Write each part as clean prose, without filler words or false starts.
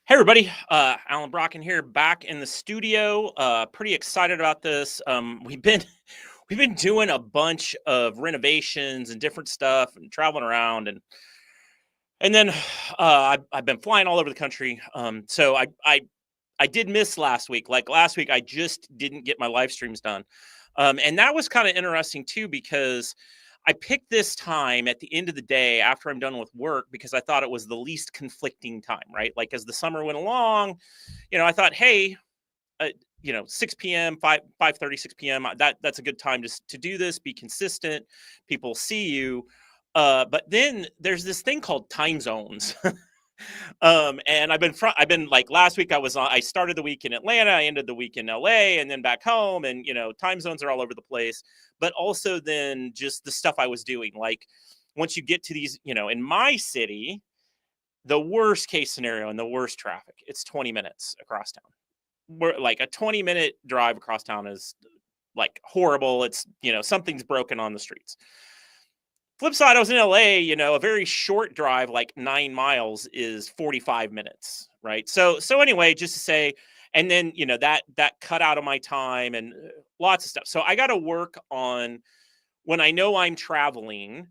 Hey everybody, Alan Brocken here, back in the studio. Pretty excited about this. We've been we've been doing a bunch of renovations and different stuff, and traveling around, and then I've been flying all over the country. So I did miss last week. Like last week, I just didn't get my live streams done, and that was kind of interesting too because I picked this time at the end of the day after I'm done with work because I thought it was the least conflicting time, right? Like as the summer went along, I thought, hey, 6 p.m., 5:30, 6 p.m. That's a good time to do this. Be consistent. People see you. But then there's this thing called time zones. And I've been like last week I started the week in Atlanta, I ended the week in LA and then back home. And time zones are all over the place, but also then just the stuff I was doing. Like once you get to these, in my city, the worst case scenario and the worst traffic, it's 20 minutes across town. We're like a 20-minute drive across town is like horrible. It's, something's broken on the streets. Flip side, I was in LA, a very short drive, like 9 miles, is 45 minutes, right? So anyway, just to say, and then that cut out of my time and lots of stuff. So I got to work on when I know I'm traveling,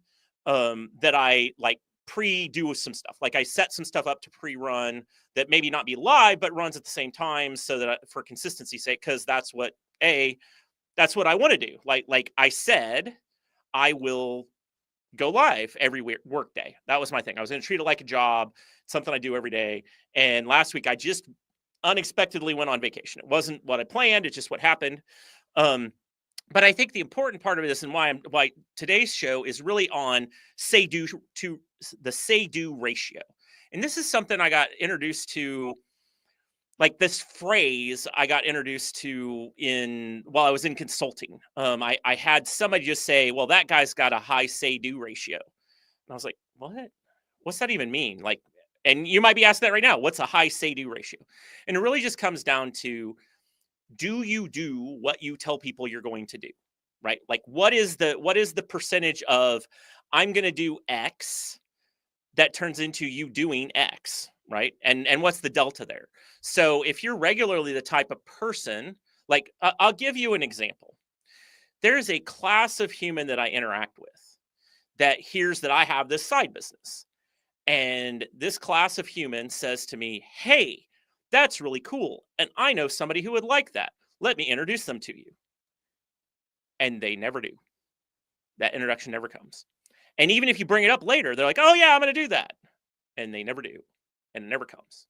that I like pre-do some stuff. Like I set some stuff up to pre-run that maybe not be live, but runs at the same time, so that for consistency's sake, because that's what I want to do. Like I said, I will go live every work day. That was my thing. I was going to treat it like a job, something I do every day. And last week I just unexpectedly went on vacation. It wasn't what I planned. It's just what happened. Um, but I think the important part of this and why today's show is really on say do to the say do ratio. And this is something I got introduced to, like this phrase I got introduced to while I was in consulting. I had somebody just say, well, that guy's got a high say do ratio. And I was like, what? What's that even mean? Like, and you might be asking that right now. What's a high say do ratio? And it really just comes down to, do you do what you tell people you're going to do? Right? Like what is the percentage of I'm going to do X that turns into you doing X, right? And what's the delta there? So if you're regularly the type of person, like I'll give you an example. There's a class of human that I interact with that hears that I have this side business. And this class of human says to me, hey, that's really cool. And I know somebody who would like that. Let me introduce them to you. And they never do. That introduction never comes. And even if you bring it up later, they're like, oh, yeah, I'm going to do that. And they never do. And it never comes.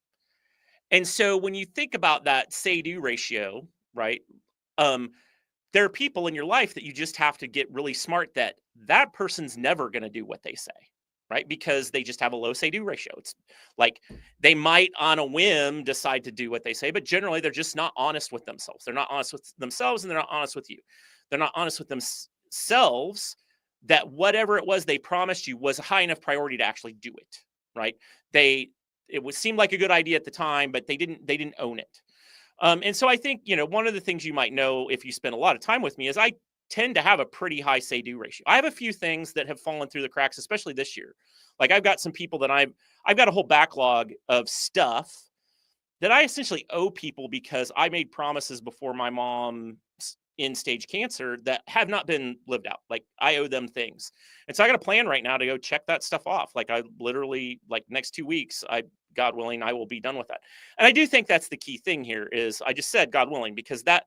And so when you think about that say-do ratio, right, there are people in your life that you just have to get really smart that person's never going to do what they say, right? Because they just have a low say-do ratio. It's like they might on a whim decide to do what they say, but generally they're just not honest with themselves. They're not honest with themselves and they're not honest with you. They're not honest with themselves that whatever it was they promised you was a high enough priority to actually do it, right? It would seem like a good idea at the time, but they didn't own it. And so I think, one of the things you might know if you spend a lot of time with me is I tend to have a pretty high say-do ratio. I have a few things that have fallen through the cracks, especially this year. Like I've got some people that I've got a whole backlog of stuff that I essentially owe people because I made promises before my mom's in stage cancer that have not been lived out. Like I owe them things. And so I got a plan right now to go check that stuff off. Like I literally, like next 2 weeks, God willing, I will be done with that. And I do think that's the key thing here is I just said God willing, because that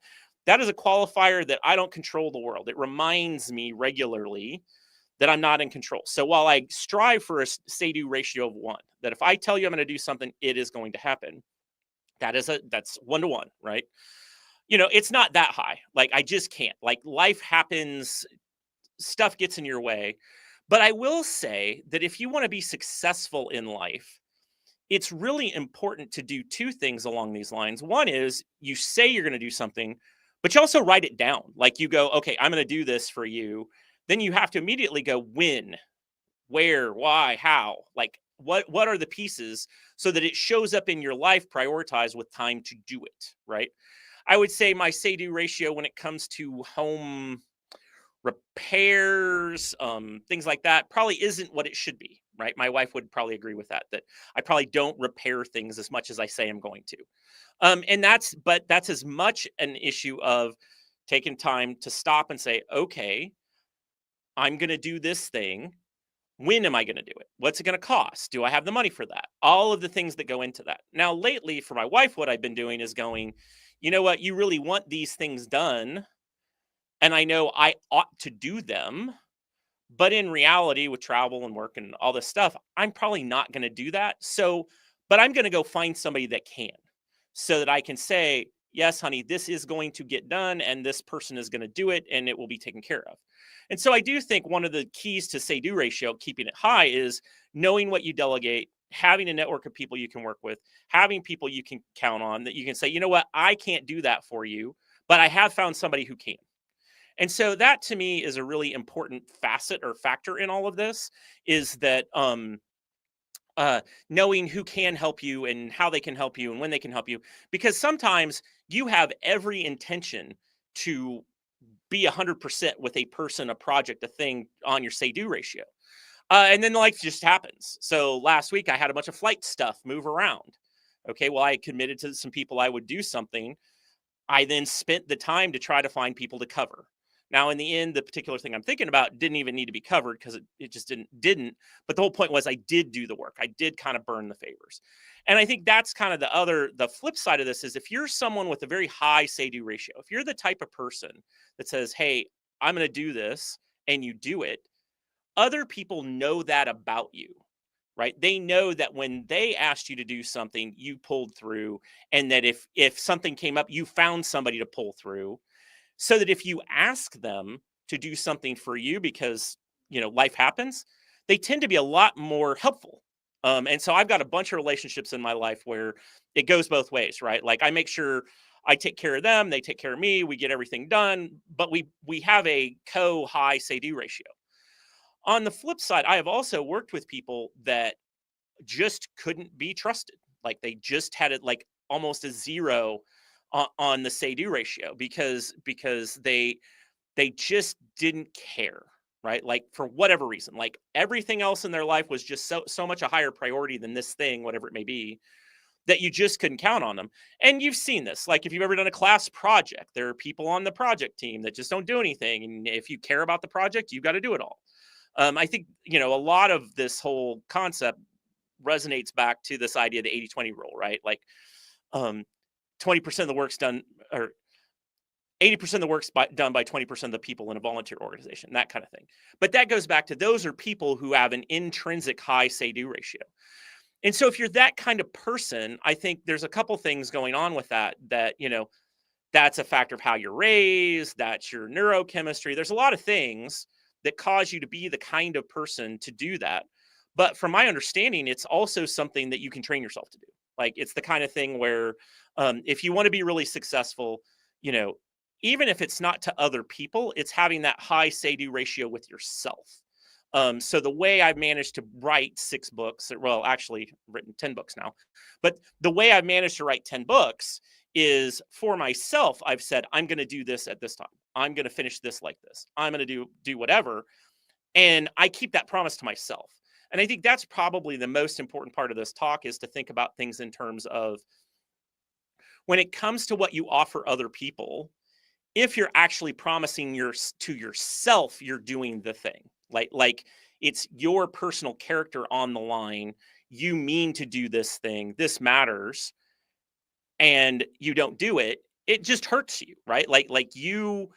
is a qualifier that I don't control the world. It reminds me regularly that I'm not in control. So while I strive for a say-do ratio of 1, that if I tell you I'm going to do something, it is going to happen. That's 1-to-1, right? It's not that high. Like I just can't. Like life happens, stuff gets in your way. But I will say that if you want to be successful in life, it's really important to do 2 things along these lines. One is you say you're going to do something, but you also write it down. Like you go, okay, I'm going to do this for you. Then you have to immediately go when, where, why, how, like what are the pieces so that it shows up in your life prioritized with time to do it, right? I would say my say-do ratio when it comes to home repairs, things like that, probably isn't what it should be, right? My wife would probably agree with that, that I probably don't repair things as much as I say I'm going to. But that's as much an issue of taking time to stop and say, okay, I'm going to do this thing. When am I going to do it? What's it going to cost? Do I have the money for that? All of the things that go into that. Now, lately, for my wife, what I've been doing is going, you know what? You really want these things done. And I know I ought to do them. But in reality, with travel and work and all this stuff, I'm probably not going to do that. So, but I'm going to go find somebody that can, so that I can say, yes, honey, this is going to get done and this person is going to do it and it will be taken care of. And so I do think one of the keys to say do ratio, keeping it high, is knowing what you delegate, having a network of people you can work with, having people you can count on that you can say, you know what, I can't do that for you, but I have found somebody who can. And so that to me is a really important facet or factor in all of this, is that uh knowing who can help you and how they can help you and when they can help you, because sometimes you have every intention to be 100% with a person, a project, a thing on your say do ratio. And then life just happens. So last week I had a bunch of flight stuff move around. Okay, well, I committed to some people I would do something. I then spent the time to try to find people to cover. Now, in the end, the particular thing I'm thinking about didn't even need to be covered because it just didn't. But the whole point was I did do the work. I did kind of burn the favors. And I think that's kind of the flip side of this is, if you're someone with a very high say do ratio, if you're the type of person that says, hey, I'm going to do this, and you do it, other people know that about you, right? They know that when they asked you to do something, you pulled through, and that if something came up, you found somebody to pull through, so that if you ask them to do something for you because, life happens, they tend to be a lot more helpful. And so I've got a bunch of relationships in my life where it goes both ways, right? Like, I make sure I take care of them, they take care of me, we get everything done, but we have a co high say do ratio. On the flip side, I have also worked with people that just couldn't be trusted. Like, they just had it like almost a zero on the say do ratio, because they just didn't care, right? Like, for whatever reason, like everything else in their life was just so much a higher priority than this thing, whatever it may be, that you just couldn't count on them. And you've seen this, like, if you've ever done a class project, there are people on the project team that just don't do anything, and if you care about the project, you've got to do it all. I think, a lot of this whole concept resonates back to this idea of the 80-20 rule, right? Like, um, 20% of the work's done, or 80% of the work's done by 20% of the people in a volunteer organization, that kind of thing. But that goes back to, those are people who have an intrinsic high say do ratio. And so if you're that kind of person, I think there's a couple things going on with that, that's a factor of how you're raised, that's your neurochemistry. There's a lot of things that cause you to be the kind of person to do that. But from my understanding, it's also something that you can train yourself to do. Like, it's the kind of thing where, if you want to be really successful, you know, even if it's not to other people, it's having that high say do ratio with yourself. So the way I've managed to write 6 books, well, actually written 10 books now, but the way I've managed to write 10 books is, for myself, I've said, I'm going to do this at this time. I'm going to finish this like this. I'm going to do whatever. And I keep that promise to myself. And I think that's probably the most important part of this talk, is to think about things in terms of, when it comes to what you offer other people, if you're actually promising to yourself you're doing the thing, like it's your personal character on the line, you mean to do this thing, this matters, and you don't do it, it just hurts you, right? Like you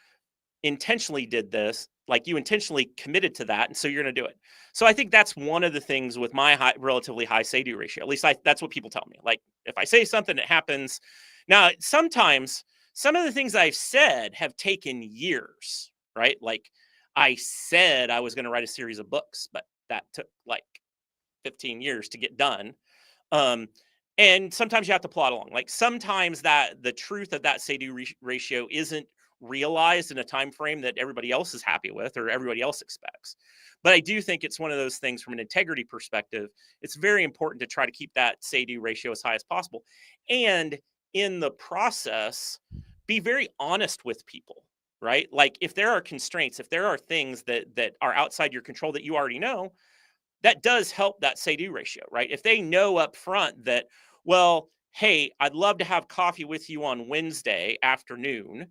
intentionally did this, like you intentionally committed to that, and so you're going to do it. So I think that's one of the things with my relatively high say do ratio. At least that's what people tell me. Like, if I say something, it happens. Now, sometimes some of the things I've said have taken years, right? Like, I said I was going to write a series of books, but that took like 15 years to get done. Um, and sometimes you have to plod along. Like, sometimes that the truth of that say-do ratio isn't realized in a time frame that everybody else is happy with or everybody else expects. But I do think it's one of those things, from an integrity perspective, it's very important to try to keep that say-do ratio as high as possible. And in the process, be very honest with people, right? Like, if there are constraints, if there are things that are outside your control that you already know, that does help that say-do ratio, right? If they know up front that, well, hey, I'd love to have coffee with you on Wednesday afternoon,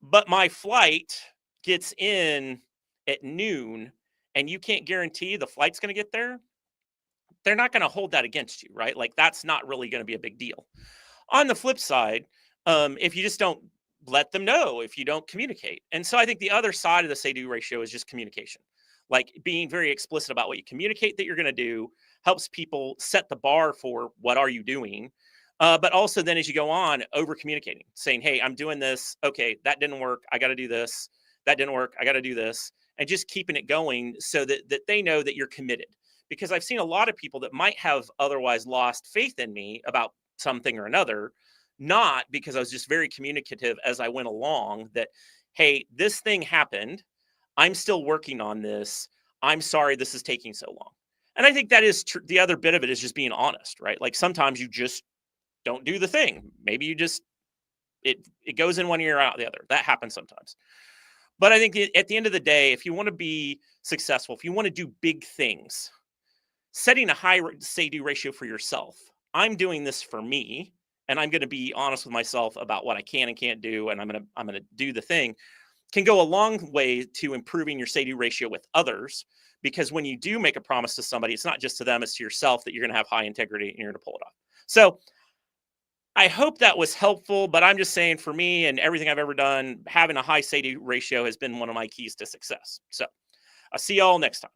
but my flight gets in at noon and you can't guarantee the flight's going to get there, they're not going to hold that against you, right? Like that's not really going to be a big deal. On the flip side, if you just don't let them know, if you don't communicate. And so I think the other side of the say do ratio is just communication. Like being very explicit about what you communicate that you're going to do helps people set the bar for what are you doing. But also then as you go on, over communicating, saying, hey, I'm doing this. Okay, that didn't work. I got to do this. That didn't work. I got to do this. And just keeping it going so that they know that you're committed. Because I've seen a lot of people that might have otherwise lost faith in me about something or another, not because I was just very communicative as I went along that, hey, this thing happened. I'm still working on this. I'm sorry this is taking so long. And I think that is the other bit of it is just being honest, right? Like sometimes you just don't do the thing. Maybe you just, it goes in one ear out the other. That happens sometimes. But I think at the end of the day, if you want to be successful, if you want to do big things, setting a high say-do ratio for yourself. I'm doing this for me, and I'm going to be honest with myself about what I can and can't do, and I'm going to do the thing. Can go a long way to improving your say-do ratio with others, because when you do make a promise to somebody, it's not just to them, it's to yourself that you're going to have high integrity and you're going to pull it off. So I hope that was helpful, but I'm just saying for me and everything I've ever done, having a high say-do ratio has been one of my keys to success. So I'll see y'all next time.